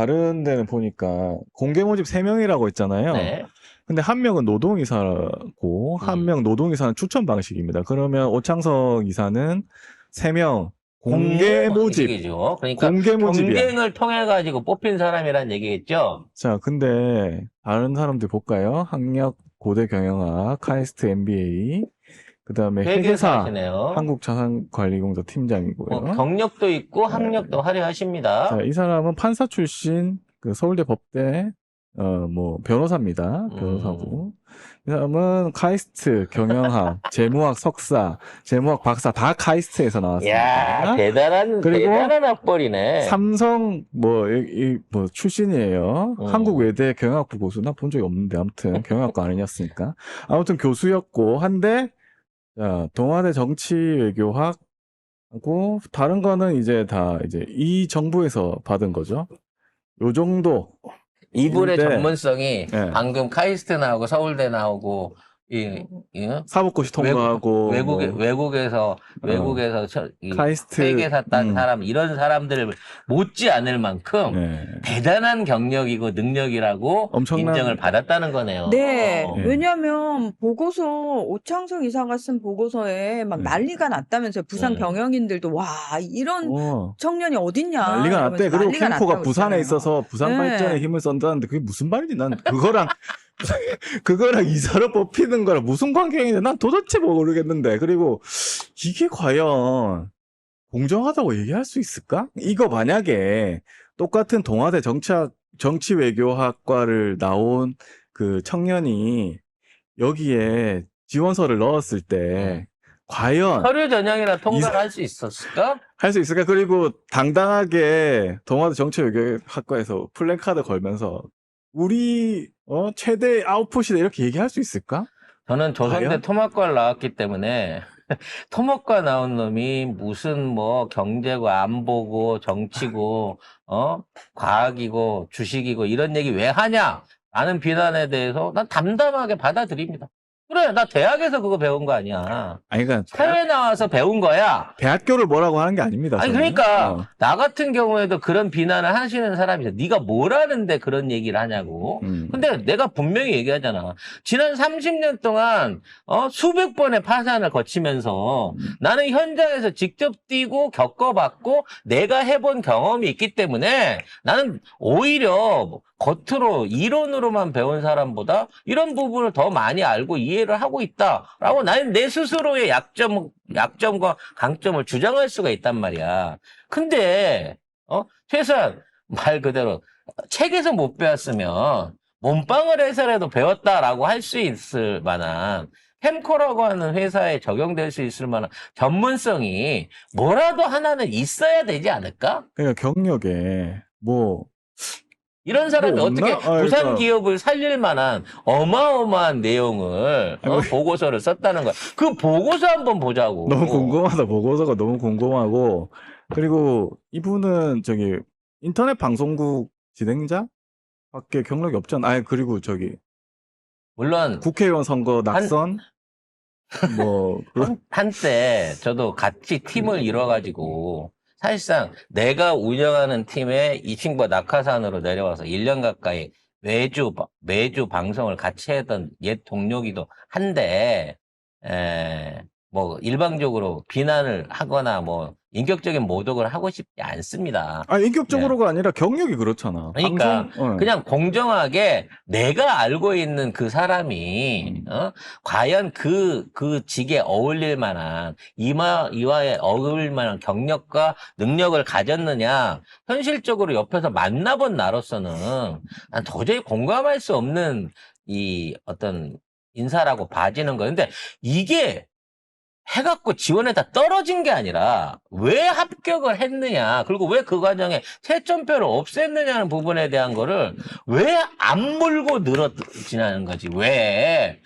다른 데는 보니까 공개 모집 3명이라고 했잖아요. 네. 근데 한 명은 노동이사고 한 명 노동이사는 추천 방식입니다. 그러면 오창석 이사는 3명 공개 모집. 방식이죠. 그러니까 공개 모집이야. 경쟁을 통해 가지고 뽑힌 사람이란 얘기겠죠. 자, 근데 다른 사람들 볼까요? 학력 고대 경영학, 카이스트 MBA, 그다음에 회계사 회계사시네요. 한국자산관리공사 팀장이고요. 경력도 있고 학력도 화려하십니다. 자, 이 사람은 판사 출신, 그 서울대 법대 뭐 변호사입니다. 변호사고. 이 사람은 카이스트 경영학, 재무학 석사, 재무학 박사 다 카이스트에서 나왔습니다. 이야, 대단한 학벌이네. 삼성 뭐 출신이에요. 음. 한국 외대 경영학부 교수. 나 본 적이 없는데 아무튼 경영학과 아니었으니까. 아무튼 교수였고 한데 동아대 정치외교학 하고 다른 거는 이제 다 이제 이 정부에서 받은 거죠. 요 정도. 이분의 근데, 전문성이 네. 방금 카이스트 나오고 서울대 나오고 사법고시 통과하고 외국에서 이 카이스트 회계사 딴 사람 이런 사람들을 못지 않을 만큼 네. 대단한 경력이고 능력이라고 엄청난- 인정을 받았다는 거네요. 네, 네. 왜냐하면 보고서 오창석 이사가 쓴 보고서에 막 네. 난리가 났다면서요. 부산 경영인들도 와 이런 청년이 어딨냐 난리가 났대. 이러면서 그리고 난리가 캠코가 났다고 부산에 했잖아요. 있어서 부산 네. 발전에 힘을 썼다는데 그게 무슨 말이지? 난 그거랑 이사로 뽑히는 거랑 무슨 관계가 있는데 난 도대체 모르겠는데. 그리고 이게 과연 공정하다고 얘기할 수 있을까? 이거 만약에 똑같은 동아대 정치외교학과를 나온 그 청년이 여기에 지원서를 넣었을 때 과연 서류 전형이나 통과를 할 수 있었을까? 할 수 있을까? 그리고 당당하게 동아대 정치외교학과에서 플랜카드 걸면서 우리 최대 아웃풋이다 이렇게 얘기할 수 있을까? 저는 조선대 과연? 토막과를 나왔기 때문에 토막과 나온 놈이 무슨 뭐 경제고 안보고 정치고 과학이고 주식이고 이런 얘기 왜 하냐? 라는 비난에 대해서 난 담담하게 받아들입니다. 그래, 나 대학에서 그거 배운 거 아니야. 아니, 그러니까 사회 나와서 배운 거야. 대학교를 뭐라고 하는 게 아닙니다. 아니 저는. 그러니까 나 같은 경우에도 그런 비난을 하시는 사람이 있어. 네가 뭘 하는데 그런 얘기를 하냐고. 근데 내가 분명히 얘기하잖아. 지난 30년 동안 수백 번의 파산을 거치면서 나는 현장에서 직접 뛰고 겪어봤고 내가 해본 경험이 있기 때문에 나는 오히려 겉으로 이론으로만 배운 사람보다 이런 부분을 더 많이 알고 이해를 하고 있다라고 나는 내 스스로의 약점과 강점을 주장할 수가 있단 말이야. 근데 최소한 말 그대로 책에서 못 배웠으면 몸빵을 해서라도 배웠다라고 할 수 있을 만한 햄코라고 하는 회사에 적용될 수 있을 만한 전문성이 뭐라도 하나는 있어야 되지 않을까? 그러니까 경력에 뭐 이런 사람이 뭐 어떻게 없나? 부산 그러니까. 기업을 살릴 만한 어마어마한 내용을 보고서를 썼다는 거야. 그 보고서 한번 보자고. 너무 궁금하다. 보고서가 너무 궁금하고. 그리고 이분은 저기 인터넷 방송국 진행자 밖에 경력이 없잖아. 아니, 그리고 저기 물론 국회의원 선거 낙선 뭐 한때 저도 같이 팀을 이뤄가지고 사실상 내가 운영하는 팀에 이 친구가 낙하산으로 내려와서 1년 가까이 매주 방송을 같이 했던 옛 동료기도 한데 뭐 일방적으로 비난을 하거나 뭐 인격적인 모독을 하고 싶지 않습니다. 인격적으로가 아니라 경력이 그렇잖아. 그러니까 방송, 그냥 공정하게 내가 알고 있는 그 사람이 과연 그 직에 어울릴 만한 이와에 어울릴 만한 경력과 능력을 가졌느냐 현실적으로 옆에서 만나본 나로서는 난 도저히 공감할 수 없는 이 어떤 인사라고 봐지는 거예요. 근데 이게 해갖고 지원에다 떨어진 게 아니라 왜 합격을 했느냐 그리고 왜 그 과정에 채점표를 없앴느냐는 부분에 대한 거를 왜 안 물고 늘어지냐는 거지. 왜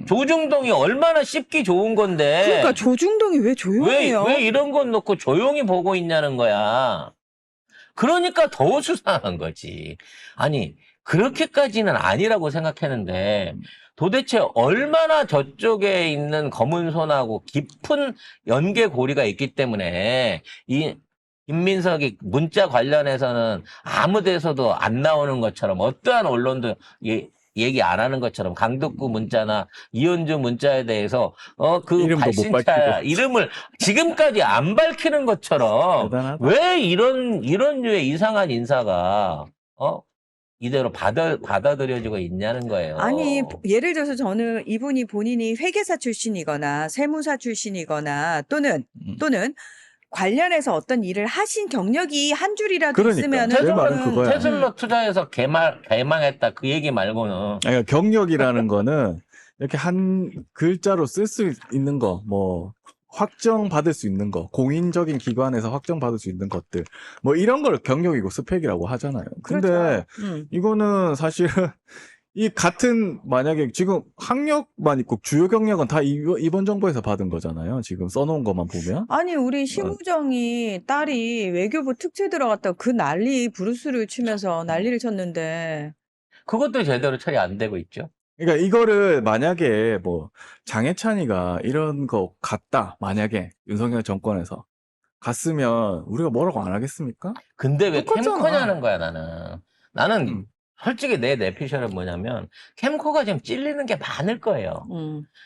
조중동이 얼마나 씹기 좋은 건데 그러니까 조중동이 왜 조용해요? 왜 이런 건 놓고 조용히 보고 있냐는 거야. 그러니까 더 수상한 거지. 아니 그렇게까지는 아니라고 생각했는데 도대체 얼마나 저쪽에 있는 검은 손하고 깊은 연계고리가 있기 때문에 김민석이 문자 관련해서는 아무 데서도 안 나오는 것처럼 어떠한 언론도 얘기 안 하는 것처럼 강덕구 문자나 이현주 문자에 대해서 그 이름도 못 발신자 밝히고. 이름을 지금까지 안 밝히는 것처럼 대단하다. 왜 이런 류의 이상한 인사가 이대로 받아들여지고 있냐는 거예요. 아니, 예를 들어서 저는 이분이 본인이 회계사 출신이거나 세무사 출신이거나 또는 관련해서 어떤 일을 하신 경력이 한 줄이라도 그러니까. 있으면은 제 말은 그거야. 테슬라 투자해서 개망했다 그 얘기 말고는 그러니까 경력이라는 거는 이렇게 한 글자로 쓸 수 있는 거, 뭐 확정받을 수 있는 거, 공인적인 기관에서 확정받을 수 있는 것들, 뭐 이런 걸 경력이고 스펙이라고 하잖아요. 근데 그렇죠. 이거는 사실은 이 같은 만약에 지금 학력만 있고 주요 경력은 다 이번 정부에서 받은 거잖아요. 지금 써놓은 것만 보면. 아니, 우리 심우정이 딸이 외교부 특채 들어갔다고 그 난리 부르스를 치면서 난리를 쳤는데. 그것도 제대로 처리 안 되고 있죠. 그러니까 이거를 만약에 뭐 장해찬이가 이런 거 갔다, 만약에 윤석열 정권에서 갔으면 우리가 뭐라고 안 하겠습니까? 근데 왜 똑같잖아. 캠코냐는 거야, 나는 솔직히 내 내피셜은 뭐냐면 캠코가 지금 찔리는 게 많을 거예요.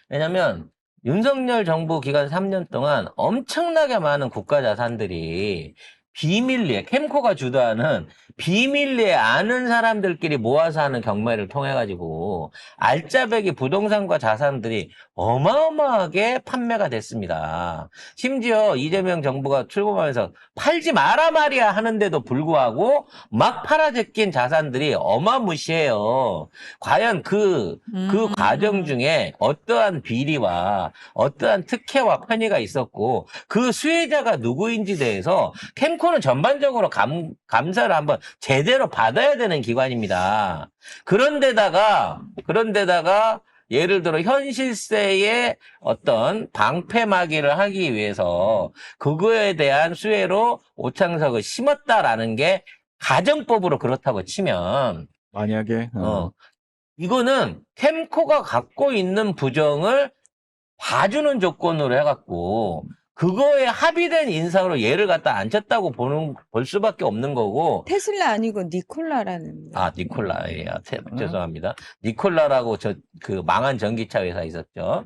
왜냐면 윤석열 정부 기간 3년 동안 엄청나게 많은 국가 자산들이 비밀리에 캠코가 주도하는 비밀리에 아는 사람들끼리 모아서 하는 경매를 통해 가지고 알짜배기 부동산과 자산들이 어마어마하게 판매가 됐습니다. 심지어 이재명 정부가 출범하면서 팔지 마라 말이야 하는데도 불구하고 막 팔아제낀 자산들이 어마무시해요. 과연 그 과정 중에 어떠한 비리와 어떠한 특혜와 편의가 있었고 그 수혜자가 누구인지 대해서 캠코는 전반적으로 감사를 한번 제대로 받아야 되는 기관입니다. 그런데다가 예를 들어 현실세의 어떤 방패막이를 하기 위해서 그거에 대한 수혜로 오창석을 심었다라는 게 가정법으로 그렇다고 치면 만약에 이거는 캠코가 갖고 있는 부정을 봐주는 조건으로 해갖고 그거에 합의된 인사로 얘를 갖다 앉혔다고 볼 수밖에 없는 거고. 테슬라 아니고 니콜라라는. 니콜라예요. 죄송합니다. 니콜라라고 그 망한 전기차 회사 있었죠.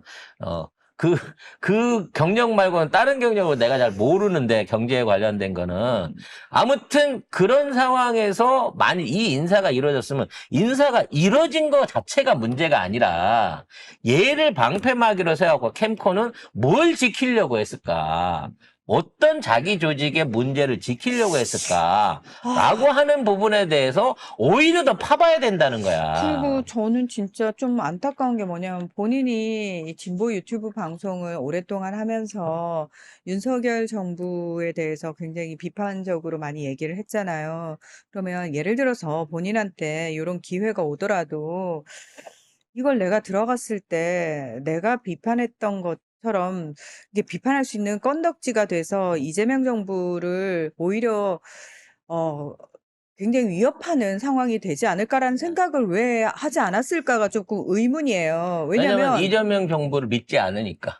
그 경력 말고는 다른 경력을 내가 잘 모르는데 경제에 관련된 거는 아무튼 그런 상황에서 만약 이 인사가 이루어졌으면 인사가 이루어진 거 자체가 문제가 아니라 얘를 방패막이로 세워갖고 캠코는 뭘 지키려고 했을까? 어떤 자기 조직의 문제를 지키려고 했을까라고 하는 부분에 대해서 오히려 더 파봐야 된다는 거야. 그리고 저는 진짜 좀 안타까운 게 뭐냐면 본인이 진보 유튜브 방송을 오랫동안 하면서 윤석열 정부에 대해서 굉장히 비판적으로 많이 얘기를 했잖아요. 그러면 예를 들어서 본인한테 이런 기회가 오더라도 이걸 내가 들어갔을 때 내가 비판했던 것처럼 이게 비판할 수 있는 건덕지가 돼서 이재명 정부를 오히려 굉장히 위협하는 상황이 되지 않을까라는 생각을 왜 하지 않았을까가 조금 의문이에요. 왜냐면 이재명 정부를 믿지 않으니까.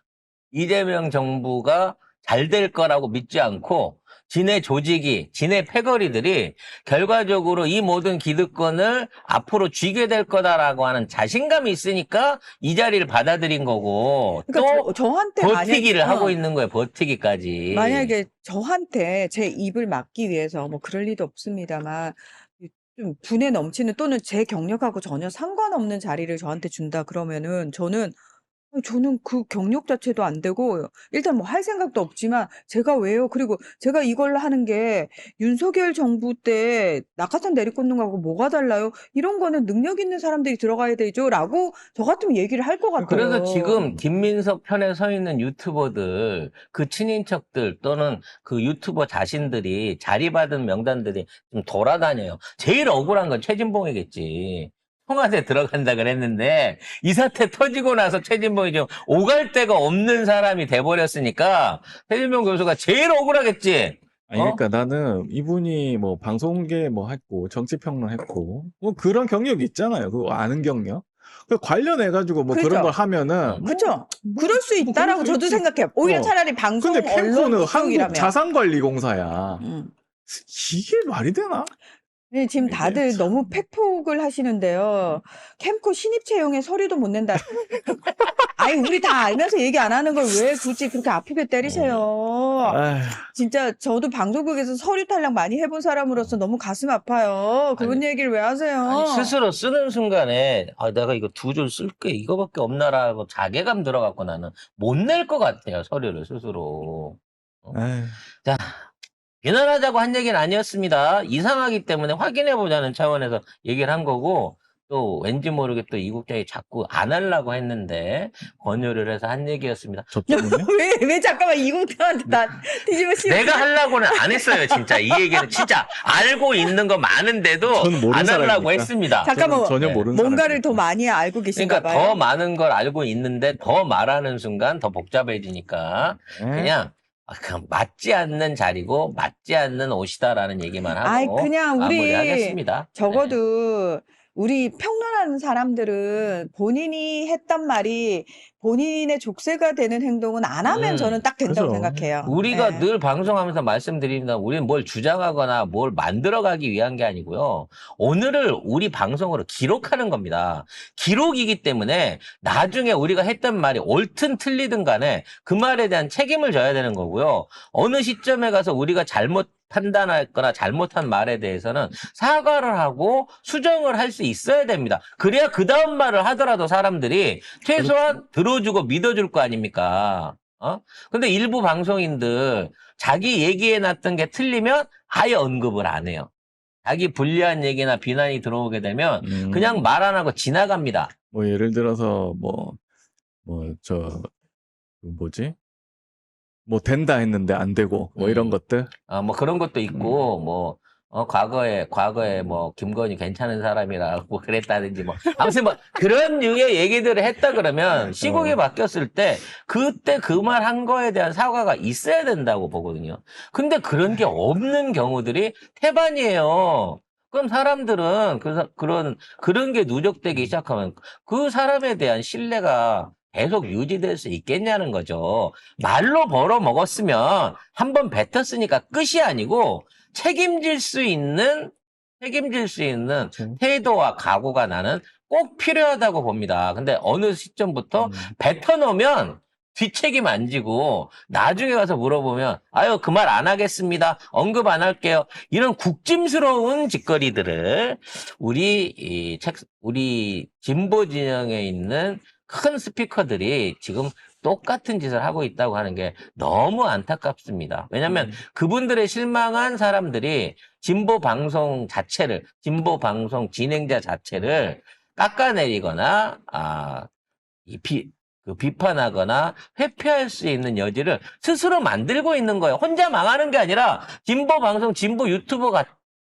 이재명 정부가 잘 될 거라고 믿지 않고 지네 조직이, 지네 패거리들이 결과적으로 이 모든 기득권을 앞으로 쥐게 될 거다라고 하는 자신감이 있으니까 이 자리를 받아들인 거고 그러니까 또 저한테 버티기를 만약에, 하고 있는 거예요. 버티기까지. 만약에 저한테 제 입을 막기 위해서 뭐 그럴 리도 없습니다만 좀 분에 넘치는 또는 제 경력하고 전혀 상관없는 자리를 저한테 준다 그러면은 저는 그 경력 자체도 안 되고 일단 뭐 할 생각도 없지만 제가 왜요? 그리고 제가 이걸 하는 게 윤석열 정부 때 낙하산 내리꽂는 거하고 뭐가 달라요? 이런 거는 능력 있는 사람들이 들어가야 되죠.라고 저 같으면 얘기를 할 것 같아요. 그래서 지금 김민석 편에 서 있는 유튜버들, 그 친인척들 또는 그 유튜버 자신들이 자리받은 명단들이 좀 돌아다녀요. 제일 억울한 건 최진봉이겠지. 청와대 들어간다 그랬는데 이 사태 터지고 나서 최진봉이 좀 오갈 데가 없는 사람이 돼버렸으니까 최진봉 교수가 제일 억울하겠지. 아니, 그러니까 나는 이분이 뭐 방송계 뭐 했고 정치평론 했고 뭐 그런 경력이 있잖아요. 그 아는 경력. 그 관련해가지고 뭐 그런 그죠. 걸 하면은 그렇죠. 그럴 수 뭐 있다라고 그럴 수 저도 있지. 생각해요. 오히려 어. 차라리 방송 근데 언론 캠코는 한국 쪽이라면. 자산관리공사야. 이게 말이 되나? 네, 지금 이게 다들 참. 너무 팩폭을 하시는데요. 캠코 신입 채용에 서류도 못 낸다. 아니, 우리 다 알면서 얘기 안 하는 걸 왜 굳이 그렇게 아프게 때리세요? 아휴, 진짜 저도 방송국에서 서류 탈락 많이 해본 사람으로서 너무 가슴 아파요. 그런 얘기를 왜 하세요? 아니, 스스로 쓰는 순간에 아, 내가 이거 2줄 쓸게 이거밖에 없나라고 자괴감 들어갖고 나는 못 낼 것 같아요. 서류를 스스로. 아휴. 자, 비난하자고 한 얘기는 아니었습니다. 이상하기 때문에 확인해보자는 차원에서 얘기를 한 거고, 또 왠지 모르게 또 이 국장이 자꾸 안 하려고 했는데 권유를 해서 한 얘기였습니다. 저 때문에? 왜 잠깐만 이공태한테 다 뒤집어 씌우고. 내가 하려고는 안 했어요, 진짜. 이 얘기는 진짜 알고 있는 거 많은데도 저는 모르는 안 하려고 사람이니까. 했습니다. 잠깐만, 전혀 네. 모르는 뭔가를 더 사람이니까. 많이 알고 계신가 그러니까 봐요. 더 많은 걸 알고 있는데 더 말하는 순간 더 복잡해지니까 네. 그냥 맞지 않는 자리고 맞지 않는 옷이다라는 얘기만 하고 아이, 그냥 우리 마무리하겠습니다. 적어도 우리 평론하는 사람들은 본인이 했단 말이 본인의 족쇄가 되는 행동은 안 하면 저는 딱 된다고 그죠. 생각해요. 우리가 네. 늘 방송하면서 말씀드립니다. 우리는 뭘 주장하거나 뭘 만들어가기 위한 게 아니고요. 오늘을 우리 방송으로 기록하는 겁니다. 기록이기 때문에 나중에 우리가 했던 말이 옳든 틀리든 간에 그 말에 대한 책임을 져야 되는 거고요. 어느 시점에 가서 우리가 잘못 판단했거나 잘못한 말에 대해서는 사과를 하고 수정을 할 수 있어야 됩니다. 그래야 그 다음 말을 하더라도 사람들이 최소한 들어주고 믿어줄 거 아닙니까? 근데 일부 방송인들 자기 얘기해놨던 게 틀리면 아예 언급을 안 해요. 자기 불리한 얘기나 비난이 들어오게 되면 그냥 말 안 하고 지나갑니다. 뭐 예를 들어서 뭐지? 뭐 된다 했는데 안 되고 뭐 이런 것들. 뭐 그런 것도 있고, 과거에 뭐, 김건희 괜찮은 사람이라고 그랬다든지 아무튼 그런 류의 얘기들을 했다 그러면 시국이 바뀌었을 때, 그때 그 말 한 거에 대한 사과가 있어야 된다고 보거든요. 근데 그런 게 없는 경우들이 태반이에요. 그럼 사람들은 그런 게 누적되기 시작하면 그 사람에 대한 신뢰가 계속 유지될 수 있겠냐는 거죠. 말로 벌어먹었으면 한번 뱉었으니까 끝이 아니고 책임질 수 있는 태도와 각오가 나는 꼭 필요하다고 봅니다. 근데 어느 시점부터 뱉어놓으면 뒷책임 안 지고 나중에 가서 물어보면 아유 그 말 안 하겠습니다. 언급 안 할게요. 이런 국짐스러운 짓거리들을 우리 진보 진영에 있는 큰 스피커들이 지금 똑같은 짓을 하고 있다고 하는 게 너무 안타깝습니다. 왜냐하면 그분들의 실망한 사람들이 진보 방송 진행자 자체를 깎아내리거나 비판하거나 회피할 수 있는 여지를 스스로 만들고 있는 거예요. 혼자 망하는 게 아니라 진보 방송, 진보 유튜버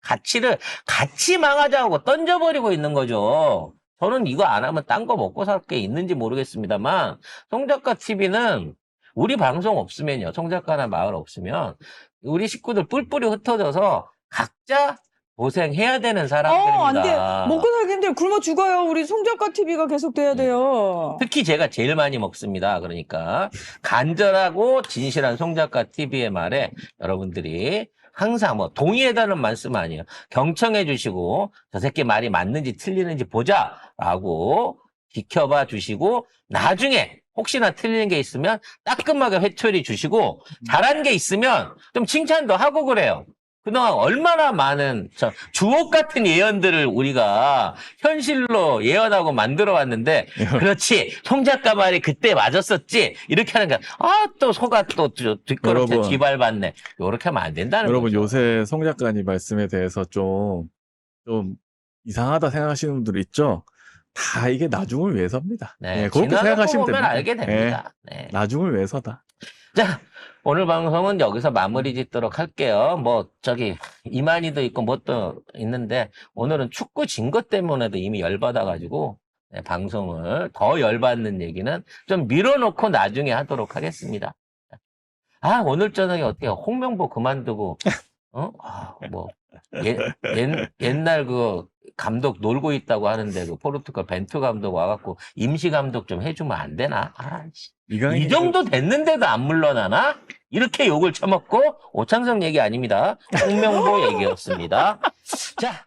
가치를 같이 망하자고 던져버리고 있는 거죠. 저는 이거 안 하면 딴 거 먹고 살 게 있는지 모르겠습니다만 송작가 TV는 우리 방송 없으면요. 송작가나 마을 없으면 우리 식구들 뿔뿔이 흩어져서 각자 고생해야 되는 사람들입니다. 안 돼. 먹고 살기 힘들어. 굶어 죽어요. 우리 송작가 TV가 계속 돼야 돼요. 특히 제가 제일 많이 먹습니다. 그러니까 간절하고 진실한 송작가 TV의 말에 여러분들이 항상 동의해달라는 말씀 아니에요. 경청해 주시고 저 새끼 말이 맞는지 틀리는지 보자라고 지켜봐 주시고 나중에 혹시나 틀리는 게 있으면 따끔하게 회초리 주시고 잘한 게 있으면 좀 칭찬도 하고 그래요. 그동안 얼마나 많은 주옥 같은 예언들을 우리가 현실로 예언하고 만들어 왔는데 그렇지 송 작가 말이 그때 맞았었지 이렇게 하는 거야. 또 소가 또 뒷걸음질 여러분, 뒤밟았네. 이렇게 하면 안 된다는 여러분 거죠. 요새 송 작가님 말씀에 대해서 좀 이상하다 생각하시는 분들 있죠? 다 이게 나중을 위해서입니다. 네, 그렇게 생각하시면 보면 됩니다. 알게 됩니다. 네. 나중을 위해서다. 자, 오늘 방송은 여기서 마무리 짓도록 할게요. 이만희도 있고 또 있는데, 오늘은 축구 진 것 때문에도 이미 열받아가지고, 방송을 더 열받는 얘기는 좀 밀어놓고 나중에 하도록 하겠습니다. 오늘 저녁에 어때요? 홍명보 그만두고, 옛날 감독 놀고 있다고 하는데 그 포르투갈 벤투 감독 와갖고 임시 감독 좀 해주면 안 되나? 아, 이 정도 됐는데도 안 물러나나? 이렇게 욕을 쳐먹고 오창석 얘기 아닙니다. 홍명보 얘기였습니다. 자.